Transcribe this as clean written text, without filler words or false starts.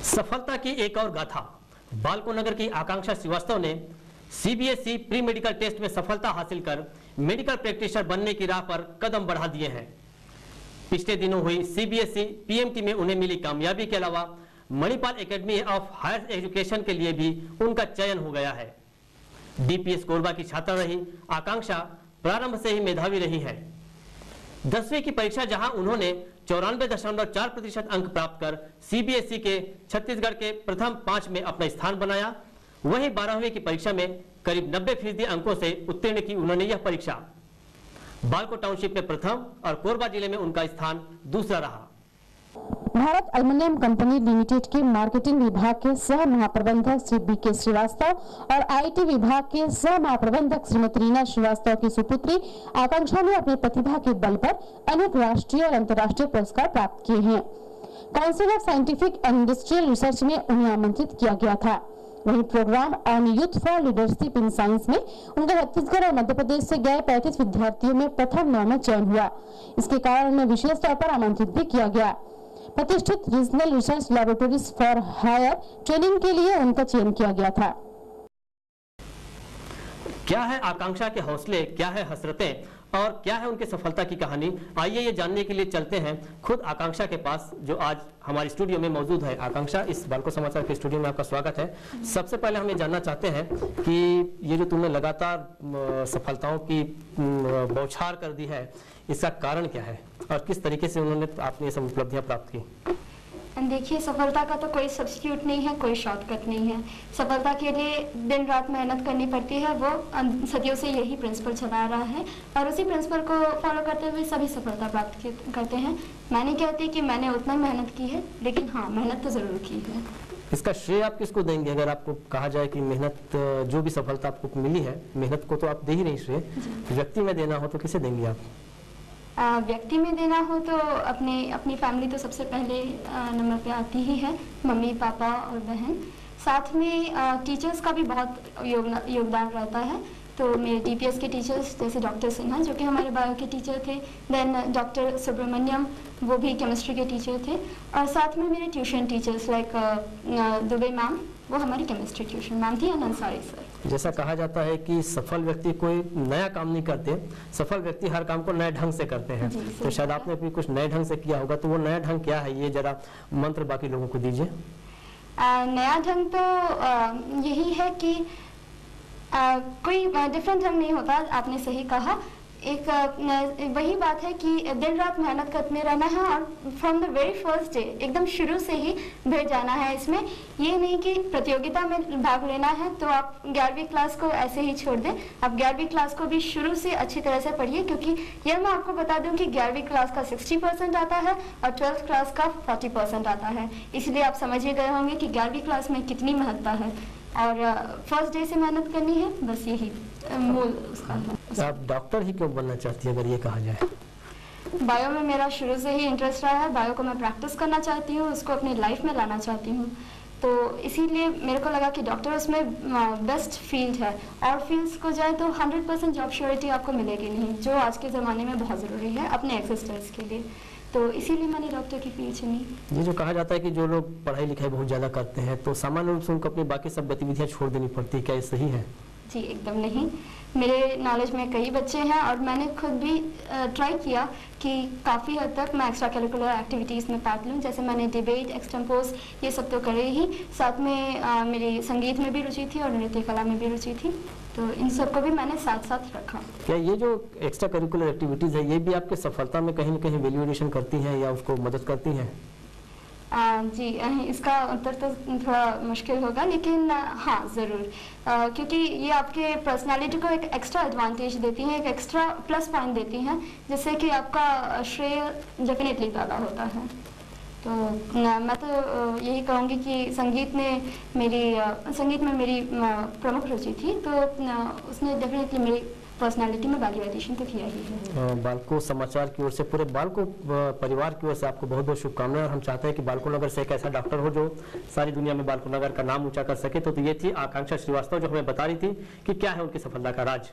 सफलता की एक और गाथा। बालको नगर की आकांक्षा श्रीवास्तव ने सीबीएसई प्री मेडिकल टेस्ट में सफलता हासिल कर मेडिकल प्रैक्टिशनर बनने की राह पर कदम बढ़ा दिए हैं। पिछले दिनों हुई सीबीएसई पीएमटी में उन्हें मिली कामयाबी के अलावा Manipal academy of higher education के लिए भी उनका चयन हो गया है। डीपीएस कोरबा की छात्रा रही आकांक्षा प्रारंभ से ही मेधावी रही है। 10वीं की परीक्षा जहां उन्होंने 94.4% अंक प्राप्त कर सीबीएसई के छत्तीसगढ़ के प्रथम 5 में अपना स्थान बनाया, वहीं 12वीं की परीक्षा में करीब 90% अंकों से उत्तीर्ण की उन्होंने यह परीक्षा। बालको टाउनशिप में प्रथम और कोरबा जिले में उनका स्थान दूसरा रहा। भारत एल्युमिनियम कंपनी लिमिटेड के मार्केटिंग विभाग के सह महाप्रबंधक श्री बीके श्रीवास्तव और आईटी विभाग के सह महाप्रबंधक श्रीमती रीना श्रीवास्तव की सुपुत्री आकांक्षा ने अपनी प्रतिभा के बल पर अनेक राष्ट्रीय और अंतर्राष्ट्रीय पुरस्कार प्राप्त किए हैं। Council of scientific and industrial research में उन्हें आमंत्रित किया गया था। वहीं program on youth for leadership in science में उनका छत्तीसगढ़ और मध्य प्रदेश से गए 35 विद्यार्थियों में प्रथम 9 में चयन हुआ। इसके कारण उन्हें विशेष तौर पर आमंत्रित भी किया गया। प्रतिष्ठित regional research laboratories for higher training के लिए उनका चयन किया गया था। क्या है आकांक्षा के हौसले, क्या है हसरतें और क्या है उनकी सफलता की कहानी, आइए ये जानने के लिए चलते हैं खुद आकांक्षा के पास, जो आज हमारे स्टूडियो में मौजूद है। आकांक्षा, इस बालको समाचार के स्टूडियो में आपका स्वागत है। सबसे पहले हम ये जानना चाहते हैं कि ये जो तुमने लगातार सफलताओं की बौछार कर दी है, इसका कारण क्या है और किस तरीके से उन्होंने आपने ये सब उपलब्धियां प्राप्त की? देखिए, सफलता का तो कोई सब्स्टिट्यूट नहीं है, कोई शॉर्टकट नहीं है। सफलता के लिए दिन रात मेहनत करनी पड़ती है। वो सदियों से यही प्रिंसिपल चला रहा है और उसी प्रिंसिपल को फॉलो करते हुए सभी सफलता प्राप्त करते हैं। मैं नहीं कहती कि मैंने उतना मेहनत की है, लेकिन हाँ, मेहनत तो जरूर की है। इसका श्रेय आप किसको देंगे? अगर आपको कहा जाए कि मेहनत, जो भी सफलता आपको मिली है, मेहनत को तो आप दे ही नहीं श्रेय, व्यक्ति में देना हो तो किसे देंगे आप? व्यक्ति में देना हो तो अपनी फैमिली तो सबसे पहले नंबर पे आती ही है, मम्मी पापा और बहन। साथ में टीचर्स का भी बहुत योगदान रहता है। तो मेरे डीपीएस के टीचर्स जैसे डॉक्टर सिन्हा, जो कि हमारे बायो के टीचर थे, देन डॉक्टर सुब्रमण्यम, वो भी केमिस्ट्री के टीचर थे, और साथ में मेरे tuition teachers like Dubey ma'am, वो हमारी केमिस्ट्री ट्यूशन मैम थी, और अंसारी सर। जैसा कहा जाता है कि सफल व्यक्ति कोई नया काम नहीं करते, सफल व्यक्ति हर काम को नए ढंग से करते हैं। तो शायद आपने भी कुछ नए ढंग से किया होगा, तो वो नया ढंग क्या है, ये जरा मंत्र बाकी लोगों को दीजिए। नया ढंग तो यही है कि कोई डिफरेंट ढंग नहीं होता, आपने सही कहा। एक वही बात है कि दिन रात मेहनत करते रहना है और from the very first day, एकदम शुरू से ही भिड़ जाना है इसमें। ये नहीं कि प्रतियोगिता में भाग लेना है तो आप 11वीं क्लास को ऐसे ही छोड़ दें। आप 11वीं क्लास को भी शुरू से अच्छी तरह से पढ़िए, क्योंकि यह मैं आपको बता दूं कि 11वीं क्लास का 60% आता है और 12th क्लास का 40% आता है। इसलिए आप समझ ही गए होंगे कि 11वीं क्लास में कितनी महत्ता है, और फर्स्ट डे से मेहनत करनी है, बस यही मूल उसका है। आप डॉक्टर ही क्यों बनना चाहती है, अगर ये कहा जाए? बायो में मेरा शुरू से ही इंटरेस्ट रहा है। बायो को मैं प्रैक्टिस करना चाहती हूँ, उसको अपनी लाइफ में लाना चाहती हूँ, तो इसीलिए मेरे को लगा कि डॉक्टर उसमें बेस्ट फील्ड है। और फील्ड्स को जाए तो 100% जॉब श्योरिटी आपको मिलेगी नहीं, जो आज के ज़माने में बहुत ज़रूरी है अपने एग्जिस्टेंस के लिए। तो इसीलिए मैंने डॉक्टर की फील्ड चुनी। ये जो कहा जाता है कि जो लोग पढ़ाई लिखाई बहुत ज़्यादा करते हैं तो सामान्य रूप से उनको अपनी बाकी सब गतिविधियाँ छोड़ देनी पड़ती है, क्या ये सही है? जी एकदम नहीं। मेरे नॉलेज में कई बच्चे हैं और मैंने खुद भी ट्राई किया कि काफ़ी हद तक मैं एक्स्ट्रा करिकुलर एक्टिविटीज़ में पार्ट लूँ। जैसे मैंने डिबेट, एक्सटेम्पोज, ये सब तो करे ही, साथ में मेरी संगीत में भी रुचि थी और नृत्य कला में भी रुचि थी, तो इन सबको भी मैंने साथ साथ रखा। क्या ये जो एक्स्ट्रा करिकुलर एक्टिविटीज़ है, ये भी आपके सफलता में कहीं न कहीं वैल्यू एडिशन करती हैं या उसको मदद करती हैं? जी, इसका उत्तर तो थोड़ा मुश्किल होगा, लेकिन हाँ ज़रूर, क्योंकि ये आपके पर्सनालिटी को एक एक्स्ट्रा एडवांटेज देती हैं, एक एक्स्ट्रा प्लस पॉइंट देती हैं, जिससे कि आपका श्रेय डेफिनेटली ज़्यादा होता है। तो मैं तो यही कहूँगी कि संगीत में मेरी प्रमुख रुचि थी, तो उसने डेफिनेटली मेरी पर्सनालिटी में वैल्यू एडिशन तो किया ही है। बालको समाचार की ओर से, पूरे बालको परिवार की ओर से आपको बहुत बहुत शुभकामनाएं। और हम चाहते हैं कि बालको नगर से एक ऐसा डॉक्टर हो जो सारी दुनिया में बालको नगर का नाम ऊंचा कर सके। तो ये थी आकांक्षा श्रीवास्तव, जो हमें बता रही थी कि क्या है उनकी सफलता का राज।